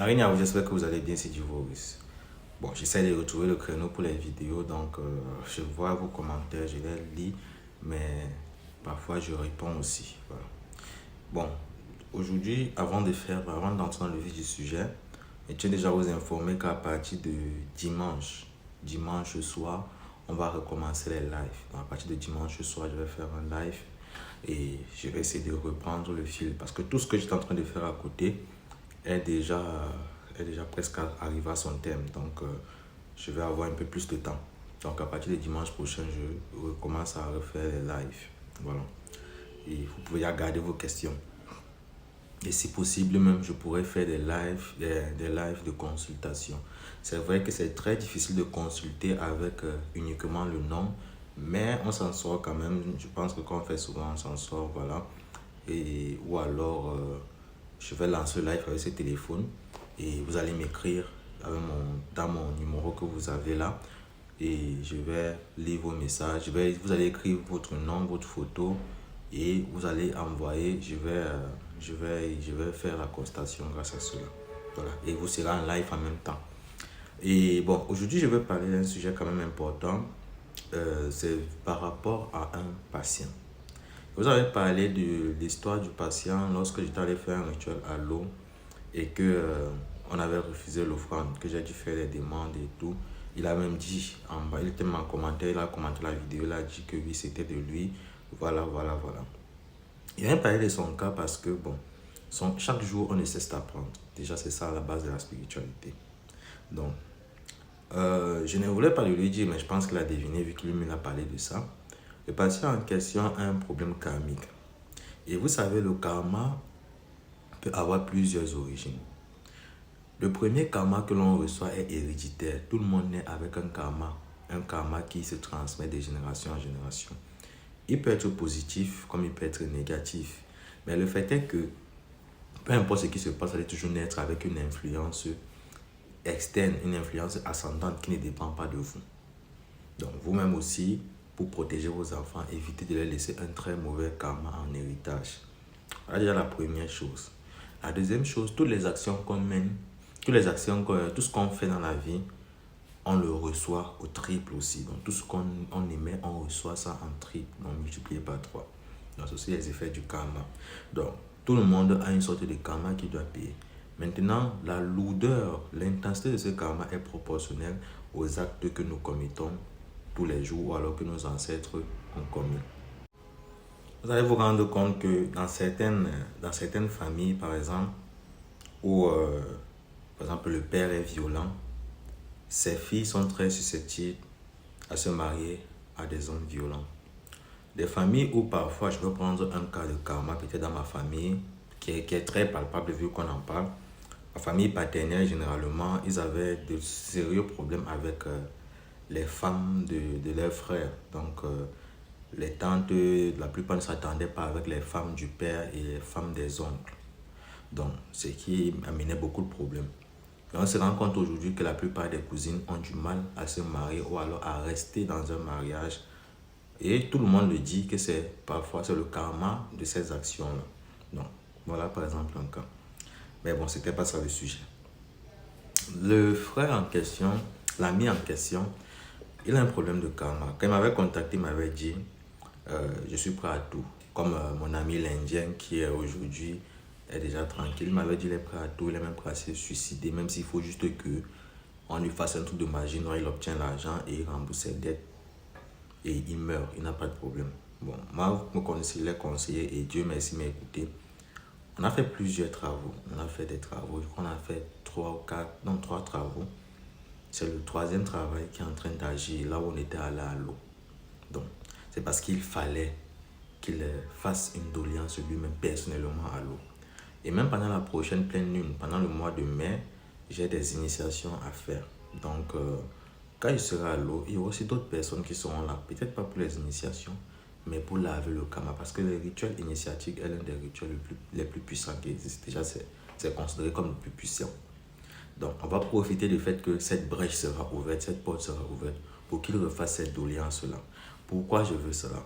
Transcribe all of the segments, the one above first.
Marina, j'espère que vous allez bien, c'est Divoris. Bon, j'essaie de retrouver le créneau pour les vidéos, donc je vois vos commentaires, je les lis, mais parfois je réponds aussi. Voilà. Bon, aujourd'hui, avant d'entrer dans le vif du sujet, je tiens déjà à vous informer qu'à partir de dimanche soir, on va recommencer les lives. Donc, à partir de dimanche soir, je vais faire un live et je vais essayer de reprendre le fil parce que tout ce que j'étais en train de faire à côté est déjà, est déjà presque arrivé à son terme. Donc, je vais avoir un peu plus de temps. Donc, à partir de dimanche prochain, je recommence à refaire les lives. Voilà. Et vous pouvez garder vos questions. Et si possible, même, je pourrais faire des lives de consultation. C'est vrai que c'est très difficile de consulter avec uniquement le nom, mais on s'en sort quand même. Je pense que quand on fait souvent, on s'en sort, voilà. Ou alors, je vais lancer le live avec ce téléphone et vous allez m'écrire dans mon numéro que vous avez là et je vais lire vos messages. Vous allez écrire votre nom, votre photo et vous allez envoyer. Je vais faire la constatation grâce à cela. Voilà. Et vous serez en live en même temps. Et bon, aujourd'hui, je vais parler d'un sujet quand même important. C'est par rapport à un patient. Vous avez parlé de l'histoire du patient lorsque j'étais allé faire un rituel à l'eau et que on avait refusé l'offrande, que j'ai dû faire des demandes et tout. Il a même dit en bas, il était en commentaire, il a commenté la vidéo, il a dit que oui, c'était de lui. Voilà. Il a parlé de son cas parce que, bon, chaque jour, on ne cesse d'apprendre. Déjà, c'est ça la base de la spiritualité. Donc, je ne voulais pas lui dire, mais je pense qu'il a deviné vu qu'il lui a parlé de ça. Le patient en question a un problème karmique. Et vous savez, le karma peut avoir plusieurs origines. Le premier karma que l'on reçoit est héréditaire. Tout le monde naît avec un karma qui se transmet de génération en génération. Il peut être positif comme il peut être négatif. Mais le fait est que, peu importe ce qui se passe, vous allez toujours naître avec une influence externe, une influence ascendante qui ne dépend pas de vous. Donc vous-même aussi, pour protéger vos enfants, évitez de leur laisser un très mauvais karma en héritage. Voilà déjà la première chose. La deuxième chose, toutes les actions qu'on mène, tout ce qu'on fait dans la vie, on le reçoit au triple aussi. Donc tout ce qu'on émet, on reçoit ça en triple, donc multiplié par 3. Donc c'est aussi les effets du karma. Donc tout le monde a une sorte de karma qu'il doit payer. Maintenant, la lourdeur, l'intensité de ce karma est proportionnelle aux actes que nous commettons tous les jours ou alors que nos ancêtres ont commis. Vous allez vous rendre compte que dans certaines familles, par exemple, où par exemple le père est violent, ses filles sont très susceptibles à se marier à des hommes violents. Des familles où parfois, je peux prendre un cas de karma, peut-être dans ma famille, qui est très palpable vu qu'on en parle. Ma famille paternelle, généralement, ils avaient de sérieux problèmes avec les femmes de leurs frères. Donc, les tantes, la plupart ne s'attendaient pas avec les femmes du père et les femmes des oncles. Donc, ce qui amenait beaucoup de problèmes. Et on se rend compte aujourd'hui que la plupart des cousines ont du mal à se marier ou alors à rester dans un mariage. Et tout le monde le dit que parfois c'est le karma de ces actions-là. Donc, voilà par exemple un cas. Mais bon, c'était pas ça le sujet. Le frère en question, l'ami en question, il a un problème de karma. Quand il m'avait contacté, il m'avait dit je suis prêt à tout. Comme mon ami l'Indien qui est aujourd'hui est déjà tranquille. Il m'avait dit il est prêt à tout, il est même prêt à se suicider, même s'il faut juste que on lui fasse un truc de magie, non, il obtient l'argent et il rembourse ses dettes et il meurt, il n'a pas de problème. Bon, moi, vous me connaissez, il est conseillé et Dieu merci m'a écouté. On a fait plusieurs travaux, on a fait des travaux, je crois qu'on a fait 3 travaux. C'est le 3e travail qui est en train d'agir là où on était allé à l'eau. Donc, c'est parce qu'il fallait qu'il fasse une doléance lui-même personnellement à l'eau. Et même pendant la prochaine pleine lune, pendant le mois de mai, j'ai des initiations à faire. Donc, quand il sera à l'eau, il y aura aussi d'autres personnes qui seront là. Peut-être pas pour les initiations, mais pour laver le karma. Parce que le rituel initiatique est l'un des rituels les plus puissants qui existent. Déjà, c'est considéré comme le plus puissant. Donc, on va profiter du fait que cette brèche sera ouverte, cette porte sera ouverte, pour qu'il refasse cette doléance-là. Pourquoi je veux cela?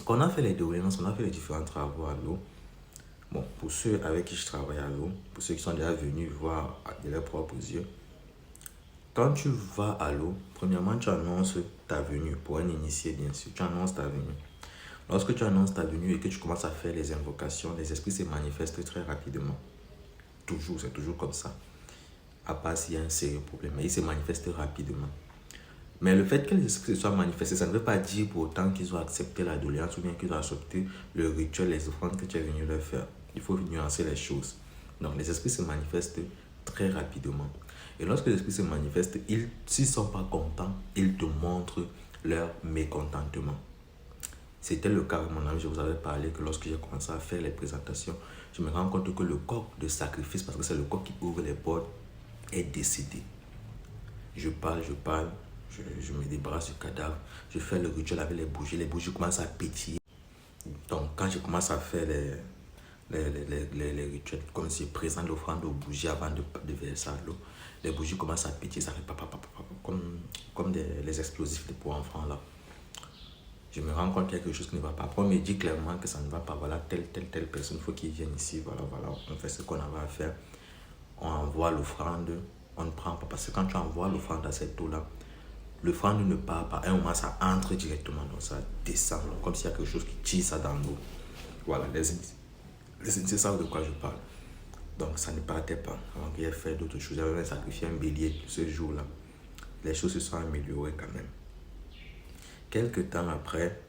Quand on a fait les doléances, on a fait les différents travaux à l'eau, Bon, pour ceux avec qui je travaille à l'eau, pour ceux qui sont déjà venus voir de leurs propres yeux, quand tu vas à l'eau, premièrement, tu annonces ta venue. Pour un initié, bien sûr, tu annonces ta venue. Lorsque tu annonces ta venue et que tu commences à faire les invocations, les esprits se manifestent très rapidement. Toujours, c'est toujours comme ça. À part s'il y a un sérieux problème, mais ils se manifestent rapidement. Mais le fait que les esprits se soient manifestés, ça ne veut pas dire pour autant qu'ils ont accepté la doléance ou bien qu'ils ont accepté le rituel, les offrandes que tu es venu leur faire. Il faut nuancer les choses. Donc, les esprits se manifestent très rapidement. Et lorsque les esprits se manifestent, s'ils ne sont pas contents, ils te montrent leur mécontentement. C'était le cas, mon ami, je vous avais parlé que lorsque j'ai commencé à faire les présentations, je me rends compte que le coq de sacrifice, parce que c'est le coq qui ouvre les portes, est décédé. Je parle, je me débarrasse du cadavre, je fais le rituel avec les bougies commencent à pétiller. Donc quand je commence à faire les rituels, comme si je présente l'offrande aux bougies avant de verser à l'eau, les bougies commencent à pétiller, ça fait comme les explosifs pour enfants là. Je me rends compte qu'il y a quelque chose qui ne va pas. Après, on me dit clairement que ça ne va pas. Voilà, telle personne, il faut qu'ils viennent ici. Voilà, on fait ce qu'on avait à faire. On envoie l'offrande. On ne prend pas. Parce que quand tu envoies l'offrande à cette eau-là, l'offrande ne part pas. À un moment, ça entre directement. Donc, ça descend. Comme s'il y a quelque chose qui tire ça dans l'eau. Voilà, c'est ça de quoi je parle. Donc, ça ne partait pas. Donc, il a fait d'autres choses. J'avais même sacrifié un bélier ce jour-là. Les choses se sont améliorées quand même. Quelques temps après,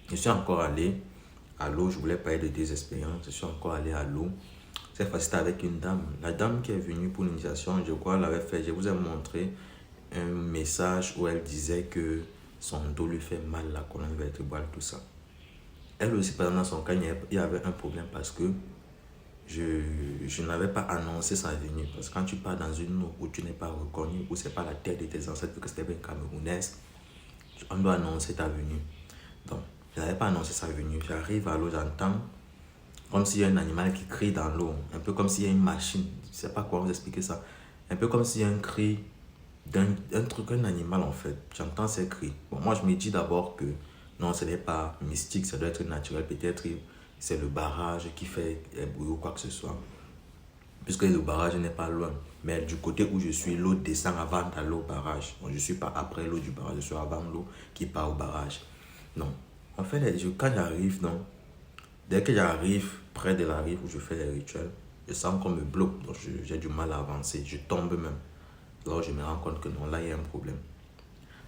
je suis encore allé à l'eau. Je voulais parler de deux expériences. Je suis encore allé à l'eau. Cette fois-ci, c'était avec une dame. La dame qui est venue pour l'initiation, je crois, elle avait fait. Je vous ai montré un message où elle disait que son dos lui fait mal, la colonne vertébrale, tout ça. Elle aussi, par exemple, dans son cas, il y avait un problème parce que je n'avais pas annoncé sa venue. Parce que quand tu pars dans une eau où tu n'es pas reconnu, où ce n'est pas la terre de tes ancêtres, que c'était bien camerounaise, on doit annoncer ta venue. Donc, je n'avais pas annoncé sa venue. J'arrive à l'eau, j'entends comme s'il y a un animal qui crie dans l'eau. Un peu comme s'il y a une machine. Je ne sais pas comment vous expliquer ça. Un peu comme s'il y a un cri un animal en fait. J'entends ces cris. Bon, moi, je me dis d'abord que non, ce n'est pas mystique, ça doit être naturel. Peut-être c'est le barrage qui fait un bruit ou quoi que ce soit. Puisque le barrage n'est pas loin. Mais du côté où je suis, l'eau descend avant d'aller au barrage. Donc, je ne suis pas après l'eau du barrage, je suis avant l'eau qui part au barrage. Non. En fait, quand j'arrive, non, dès que j'arrive près de la rive où je fais les rituels, je sens qu'on me bloque. Donc, j'ai du mal à avancer. Je tombe même. Alors, je me rends compte que non, là, il y a un problème.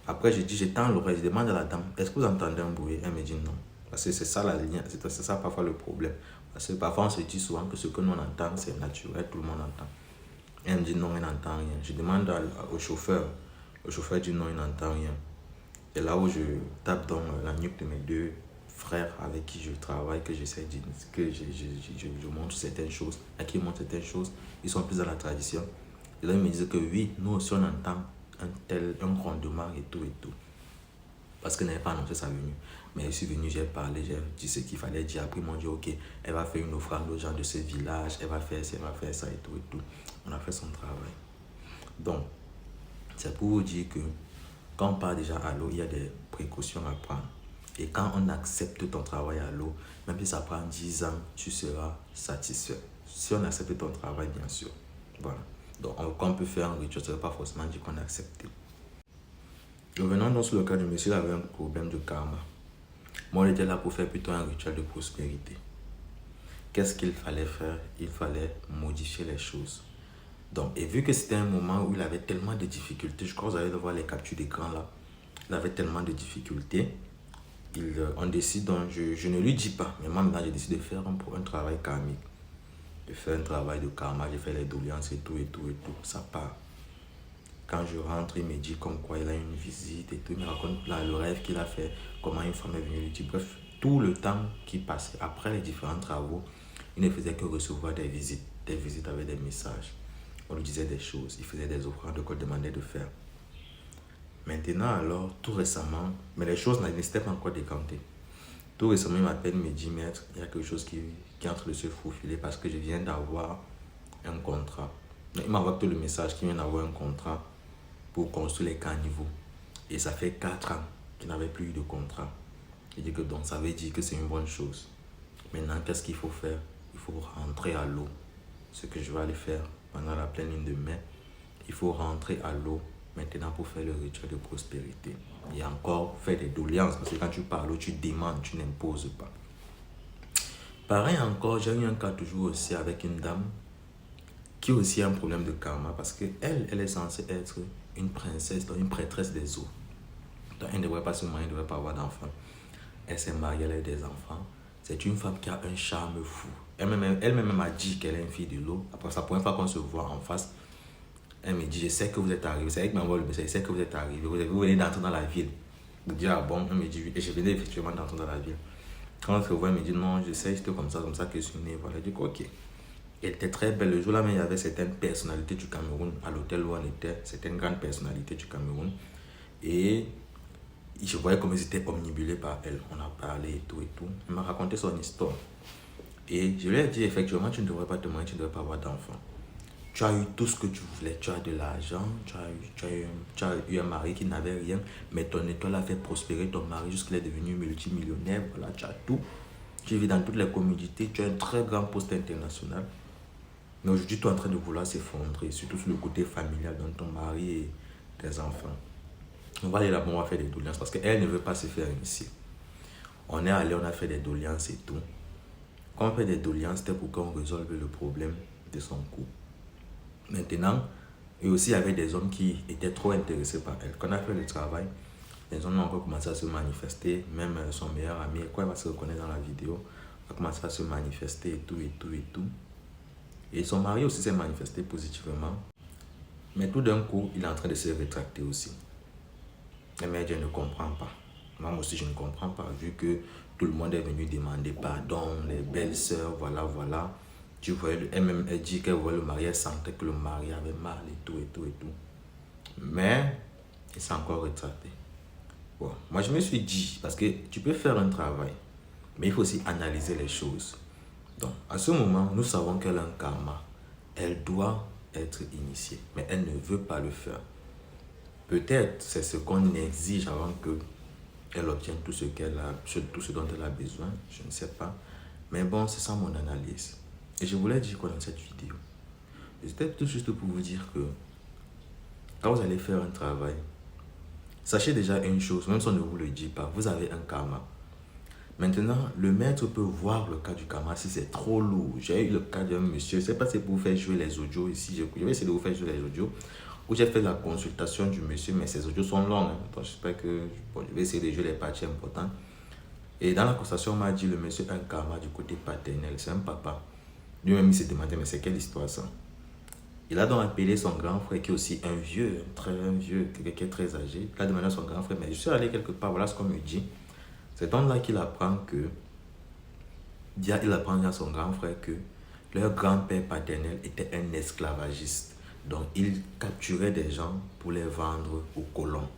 Après, je tends l'oreille, je demande à la dame, est-ce que vous entendez un bruit? Elle me dit non. Parce que c'est ça la ligne, c'est ça parfois le problème. Parce que parfois, on se dit souvent que ce que nous entend, c'est naturel, tout le monde entend. Elle me dit non, il n'entend rien. Je demande au chauffeur. Le chauffeur dit non, il n'entend rien. Et là où je tape dans la nuque de mes deux frères avec qui je travaille, que j'essaie de que je montre certaines choses, à qui je montre certaines choses, ils sont plus dans la tradition. Et là, ils me disent que oui, nous aussi on entend un grondement et tout. Parce que n'avait pas annoncé sa venue. Mais je suis venu, j'ai parlé, j'ai dit ce qu'il fallait dire. Après, ils m'ont dit, ok, elle va faire une offrande aux gens de ce village, elle va faire ça, elle va faire ça et tout. On a fait son travail. Donc, c'est pour vous dire que quand on part déjà à l'eau, il y a des précautions à prendre. Et quand on accepte ton travail à l'eau, même si ça prend 10 ans, tu seras satisfait. Si on accepte ton travail, bien sûr. Voilà. Donc, quand on peut faire un rituel, ça ne veut pas forcément dire qu'on a accepté. Revenons donc sur le cas du monsieur qui avait un problème de karma. Moi, on était là pour faire plutôt un rituel de prospérité. Qu'est-ce qu'il fallait faire? Il fallait modifier les choses. Donc, et vu que c'était un moment où il avait tellement de difficultés, je crois que vous allez voir les captures d'écran là, il avait tellement de difficultés, on décide, donc je ne lui dis pas, mais moi maintenant j'ai décidé de faire un travail karmique, de faire un travail de karma, j'ai fait les doléances et tout, ça part. Quand je rentre, il me dit comme quoi il a une visite et tout, il me raconte là, le rêve qu'il a fait, comment une femme est venue lui dire, bref, tout le temps qui passait, après les différents travaux, il ne faisait que recevoir des visites avec des messages. On lui disait des choses, il faisait des offrandes qu'on demandait de faire. Maintenant, alors, tout récemment, mais les choses n'étaient pas encore décantées. Tout récemment, il m'appelle, il me dit, maître, il y a quelque chose qui est en train de se faufiler parce que je viens d'avoir un contrat. Il m'envoie tout le message qu'il vient d'avoir un contrat pour construire les caniveaux. Et ça fait 4 ans qu'il n'avait plus eu de contrat. Il dit que donc, ça veut dire que c'est une bonne chose. Maintenant, qu'est-ce qu'il faut faire? Il faut rentrer à l'eau. Ce que je vais aller faire pendant la pleine lune de mai. Il faut rentrer à l'eau maintenant pour faire le rituel de prospérité. Et encore faire des doléances, parce que quand tu parles, tu demandes, tu n'imposes pas. Pareil encore, j'ai eu un cas toujours aussi avec une dame qui a aussi un problème de karma, parce qu'elle est censée être une princesse, donc une prêtresse des eaux. Donc elle ne devrait pas se marier, elle ne devrait pas avoir d'enfants. Elle s'est mariée, elle a des enfants. C'est une femme qui a un charme fou. Elle-même m'a dit qu'elle est une fille de l'eau. Après, c'est la première fois qu'on se voit en face. Elle me dit, je sais que vous êtes arrivé. C'est elle qui m'envoie le message, je sais que vous êtes arrivé. Vous venez d'entrer dans la ville. Je dis, ah bon? Elle me dit, oui. Et je venais effectivement d'entrer dans la ville. Quand on se voit, elle me dit, non, je sais, c'était comme ça que je suis né. Voilà, je dis, ok. Elle était très belle. Le jour-là, mais il y avait certaines personnalités du Cameroun. À l'hôtel où on était, certaines grandes personnalités du Cameroun. Et je voyais comme ils étaient omnibulés par elle. On a parlé et tout et tout. Elle m'a raconté son histoire. Et je lui ai dit, effectivement, tu ne devrais pas te marier, tu ne devrais pas avoir d'enfant. Tu as eu tout ce que tu voulais, tu as de l'argent, tu as eu un mari qui n'avait rien, mais ton étoile a fait prospérer ton mari jusqu'il est devenu multimillionnaire. Voilà, tu as tout. Tu vis dans toutes les communautés, tu as un très grand poste international. Mais aujourd'hui, tu es en train de vouloir s'effondrer, surtout sur le côté familial, dans ton mari et tes enfants. On va aller là-bas, on va faire des doléances parce qu'elle ne veut pas se faire ici. On est allé, on a fait des doléances et tout. Quand on fait des doléances, c'était pour qu'on résolve le problème de son couple. Maintenant, et aussi il y avait des hommes qui étaient trop intéressés par elle. Quand on a fait le travail, les hommes ont encore commencé à se manifester. Même son meilleur ami, quoi, il va se reconnaître dans la vidéo, a commencé à se manifester et tout, et tout, et tout. Et son mari aussi s'est manifesté positivement. Mais tout d'un coup, il est en train de se rétracter aussi. Et mais je ne comprends pas. Moi aussi, je ne comprends pas, vu que tout le monde est venu demander pardon, les belles-sœurs, voilà, voilà. Tu vois, elle-même, elle dit qu'elle voit le mari, elle sentait que le mari avait mal et tout, et tout, et tout. Mais, il s'est encore rétracté. Bon, moi, je me suis dit, parce que tu peux faire un travail, mais il faut aussi analyser les choses. Donc, à ce moment, nous savons qu'elle a un karma. Elle doit être initiée, mais elle ne veut pas le faire. Peut-être c'est ce qu'on exige avant qu'elle obtienne tout ce dont elle a besoin, je ne sais pas. Mais bon, c'est ça mon analyse. Et je voulais dire quoi dans cette vidéo? C'était tout juste pour vous dire que quand vous allez faire un travail, sachez déjà une chose, même si on ne vous le dit pas, vous avez un karma. Maintenant, le maître peut voir le cas du karma si c'est trop lourd. J'ai eu le cas d'un monsieur, je ne sais pas si c'est pour vous faire jouer les audios ici, je vais essayer de vous faire jouer les audios, où j'ai fait la consultation du monsieur, mais ces audios sont longs. Hein. Donc, j'espère que je vais essayer de jouer les parties importantes. Et dans la consultation, on m'a dit le monsieur a un karma du côté paternel, c'est un papa. Lui-même, il s'est demandé, mais c'est quelle histoire ça? Il a donc appelé son grand frère, qui est aussi un vieux, quelqu'un qui est très âgé. Il a demandé à son grand frère, mais je suis allé quelque part, voilà ce qu'on me dit. C'est donc là qu'il apprend il apprend à son grand frère que leur grand-père paternel était un esclavagiste. Donc, il capturait des gens pour les vendre aux colons.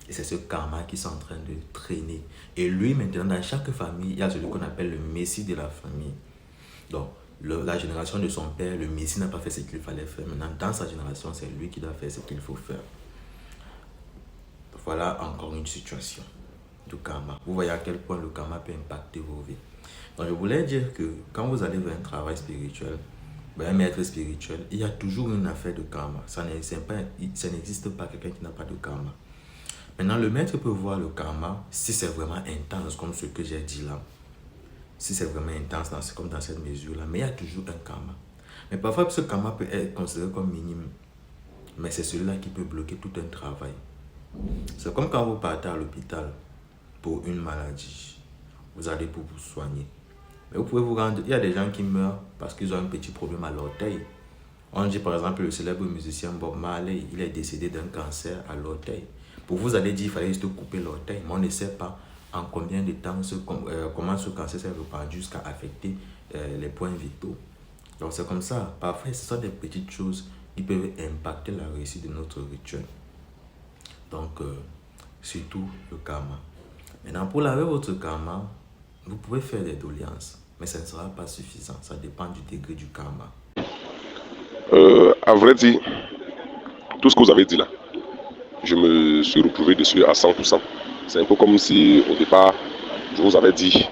Et c'est ce karma qui est en train de traîner. Et lui, maintenant, dans chaque famille, il y a celui qu'on appelle le messie de la famille. Donc, la génération de son père, le messie n'a pas fait ce qu'il fallait faire. Maintenant, dans sa génération, c'est lui qui doit faire ce qu'il faut faire. Voilà encore une situation du karma. Vous voyez à quel point le karma peut impacter vos vies. Donc, je voulais dire que quand vous allez vers un travail spirituel, un maître spirituel, il y a toujours une affaire de karma. Ça n'existe pas quelqu'un qui n'a pas de karma. Maintenant, le maître peut voir le karma si c'est vraiment intense, comme ce que j'ai dit là. Si c'est vraiment intense, comme dans cette mesure-là. Mais il y a toujours un karma. Mais parfois, ce karma peut être considéré comme minime. Mais c'est celui-là qui peut bloquer tout un travail. C'est comme quand vous partez à l'hôpital pour une maladie. Vous allez pour vous soigner. Mais vous pouvez vous rendre... Il y a des gens qui meurent parce qu'ils ont un petit problème à l'orteil. On dit par exemple le célèbre musicien Bob Marley, il est décédé d'un cancer à l'orteil. Pour vous allez dire qu'il fallait juste couper l'orteil, mais on ne sait pas en combien de temps, comment ce cancer s'est répandu jusqu'à affecter les points vitaux. Donc c'est comme ça. Parfois, ce sont des petites choses qui peuvent impacter la réussite de notre rituel. Donc, surtout le karma. Maintenant, pour laver votre karma, vous pouvez faire des doléances, mais ça ne sera pas suffisant. Ça dépend du degré du karma. À vrai dire, tout ce que vous avez dit là, je me suis retrouvé dessus à 100%. C'est un peu comme si au départ, je vous avais dit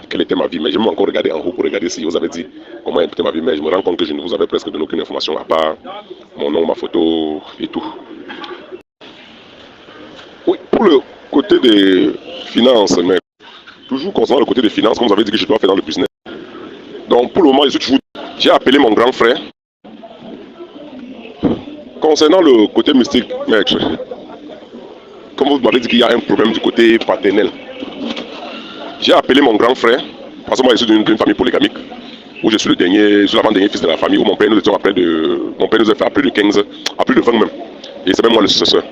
quelle était ma vie, mais j'ai même encore regardé en haut pour regarder si vous avez dit comment était ma vie, mais je me rends compte que je ne vous avais presque donné aucune information à part mon nom, ma photo et tout. Oui, pour le côté des finances, mais toujours concernant le côté des finances, comme vous avez dit que je dois faire dans le business. Donc pour le moment, j'ai appelé mon grand frère. Concernant le côté mystique, maître, comme vous m'avez dit qu'il y a un problème du côté paternel, j'ai appelé mon grand frère, parce que moi je suis d'une famille polygamique, où je suis l'avant-dernier fils de la famille, où mon père nous a fait à plus de 15, à plus de 20 même. Et c'est même moi le successeur.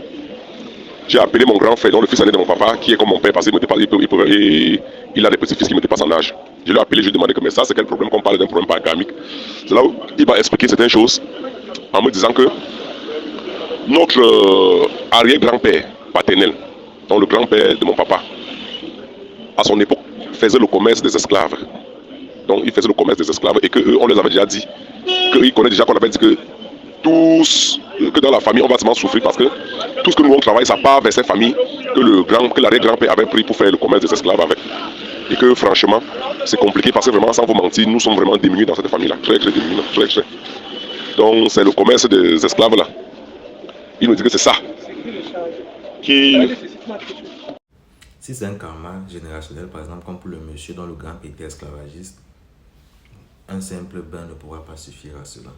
J'ai appelé mon grand frère, dont le fils aîné de mon papa, qui est comme mon père, parce qu'il il a des petits-fils qui me dépassent en âge. Je l'ai appelé, je lui ai demandé que mais ça, c'est quel problème, qu'on parle d'un problème polygamique. C'est là où il m'a expliqué certaines choses, en me disant que notre arrière-grand-père paternel, donc le grand-père de mon papa, à son époque, faisait le commerce des esclaves. Donc, ils faisaient le commerce des esclaves et qu'eux, on les avait déjà dit, qu'ils connaissent déjà qu'on avait dit que que dans la famille, on va seulement souffrir parce que tout ce que nous on travaille, ça part vers cette famille que l'arrière-grand-père avait pris pour faire le commerce des esclaves avec. Et que franchement, c'est compliqué parce que vraiment, sans vous mentir, nous sommes vraiment diminués dans cette famille-là. Très, très diminués. Très, très. Donc, c'est le commerce des esclaves-là. Il nous dit que c'est ça qui... Si c'est un karma générationnel, par exemple, comme pour le monsieur dont le grand-père était esclavagiste, un simple bain ne pourra pas suffire à cela.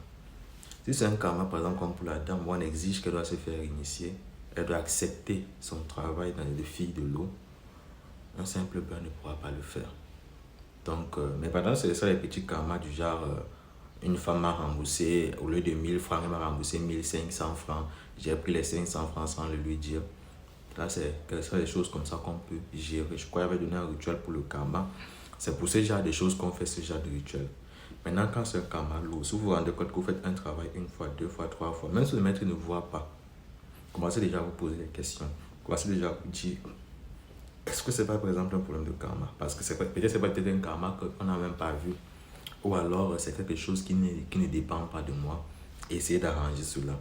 Si c'est un karma, par exemple, comme pour la dame, où on exige qu'elle doit se faire initier, elle doit accepter son travail dans les filles de l'eau, un simple bain ne pourra pas le faire. Donc, mais pendant c'est ça les petits karmas du genre, une femme m'a remboursé, au lieu de 1000 francs, elle m'a remboursé 1500 francs, j'ai pris les 500 francs sans le lui dire. Là, c'est des choses comme ça qu'on peut gérer. Je crois qu'il avait donné un rituel pour le karma. C'est pour ce genre de choses qu'on fait ce genre de rituel. Maintenant, quand c'est un karma lourd, si vous vous rendez compte que vous faites un travail une fois, deux fois, trois fois, même si le maître ne voit pas, commencez déjà à vous poser des questions. Commencez déjà à vous dire, est-ce que c'est pas par exemple un problème de karma? Parce que peut-être c'est peut-être un karma qu'on n'a même pas vu. Ou alors c'est quelque chose qui ne dépend pas de moi. Essayez d'arranger cela.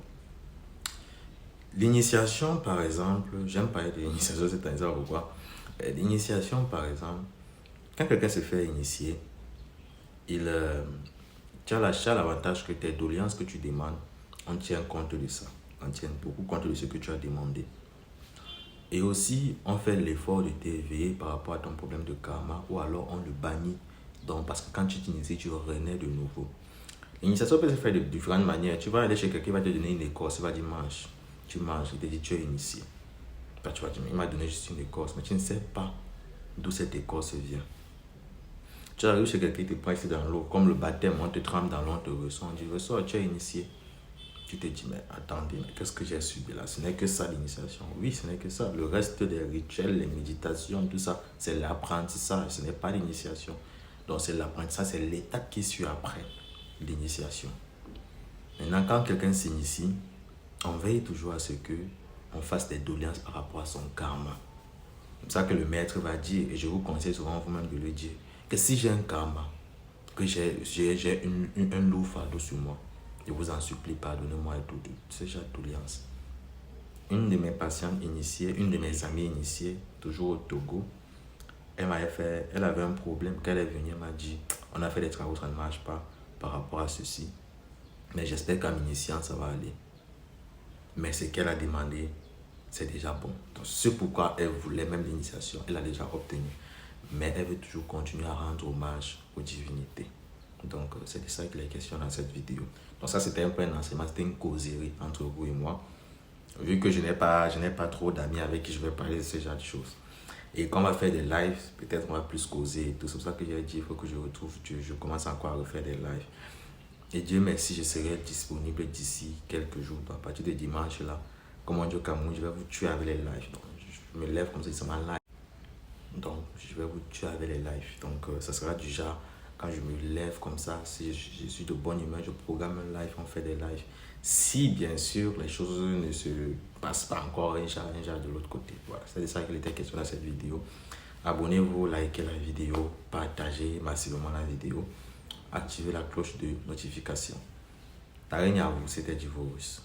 L'initiation, par exemple, j'aime parler de l'initiation, c'est un exemple pourquoi. L'initiation, par exemple, quand quelqu'un se fait initier, tu as l'avantage que tes doléances que tu demandes, on tient compte de ça. On tient beaucoup compte de ce que tu as demandé. Et aussi, on fait l'effort de t'éveiller par rapport à ton problème de karma, ou alors on le bannit. Donc, parce que quand tu t'inities, tu renais de nouveau. L'initiation peut se faire de différentes manières. Tu vas aller chez quelqu'un qui va te donner une écorce, il va dire mange. Tu manges, il te dit tu es initié. Bah, tu vas dire, il m'a donné juste une écorce, mais tu ne sais pas d'où cette écorce vient. Tu arrives chez quelqu'un qui te prend ici dans l'eau, comme le baptême, on te trempe dans l'eau, on te ressent, on dit ressort, tu es initié. Tu te dis, mais attendez, mais qu'est-ce que j'ai subi là? Ce n'est que ça l'initiation. Oui, ce n'est que ça. Le reste des rituels, les méditations, tout ça, c'est l'apprentissage, ce n'est pas l'initiation. Donc c'est l'apprentissage, c'est l'étape qui suit après l'initiation. Maintenant, quand quelqu'un s'initie, on veille toujours à ce qu'on fasse des doléances par rapport à son karma. C'est ça que le maître va dire, et je vous conseille souvent vous-même de le dire, que si j'ai un karma, que j'ai un lourd fardeau sur moi, je vous en supplie, pardonnez-moi et tout ce genre de doléances. Une de mes patientes initiées, une de mes amies initiées, toujours au Togo, elle avait un problème. Quand elle est venue, elle m'a dit, on a fait des travaux, ça ne marche pas par rapport à ceci. Mais j'espère qu'en m'initiant, ça va aller. Mais ce qu'elle a demandé, c'est déjà bon. Donc, c'est pourquoi elle voulait même l'initiation. Elle a déjà obtenu. Mais elle veut toujours continuer à rendre hommage aux divinités. Donc, c'est de ça qu'il est question dans cette vidéo. Donc, ça, c'était un peu un enseignement, c'était une causerie entre vous et moi. Vu que je n'ai pas trop d'amis avec qui je vais parler de ce genre de choses. Et quand on va faire des lives, peut-être on va plus causer et tout. C'est pour ça que j'ai dit, il faut que je retrouve Dieu. Je commence encore à refaire des lives. Et Dieu merci, je serai disponible d'ici quelques jours. Donc, à partir de dimanche, là, comme on dit au Cameroun, je vais vous tuer avec les lives. Donc, je me lève comme ça, c'est ma live. Donc, je vais vous tuer avec les lives. Donc, ça sera du genre, quand je me lève comme ça, si je suis de bonne humeur, je programme un live, on fait des lives. Si, bien sûr, les choses ne se passent pas encore un genre de l'autre côté. Voilà, c'est de ça qu'il était question dans cette vidéo. Abonnez-vous, likez la vidéo, partagez massivement la vidéo. Activez la cloche de notification. T'as rien à vous, c'était Divorce.